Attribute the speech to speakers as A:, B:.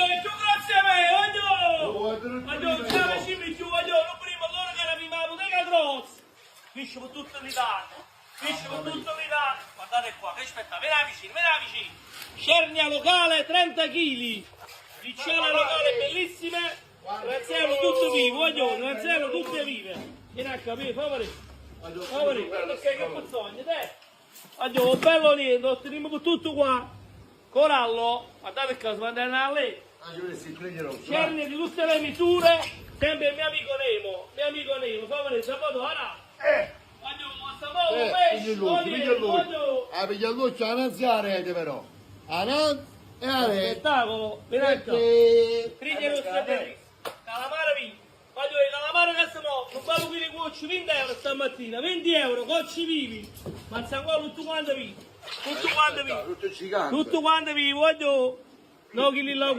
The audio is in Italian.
A: Grazie a me, voglio, chiamaci più, voglio, non prima loro che era prima la bottega grossa. Finisce per tutta l'Italia, guardate qua, che aspetta, vieni vicino, Cernia locale 30 kg, ricciole locale bellissime, ranzello tutto vivo, voglio, ranzello tutte vive. Vieni a capire, favore, guarda che campazzogna, te. Voglio, bello lì, lo teniamo per tutto qua. Corallo, guardate che si manda a lei. Cernia di tutte le misure, sempre il mio amico Nemo, favore, sabato, ara. Voglio, sabato, pesce, voglio.
B: Ah, perché allora c'è una ziarete però. Anan e arete.
A: Spettacolo, veramente. Friggere lo strategico. Calamare vinto. Voglio i calamari che sono, non vado qui di cuocci 20 euro stamattina, 20 euro, cocci vivi. Ma sta qua tutto quanto vivi. Tutto quanto vivi, voglio. No, chi li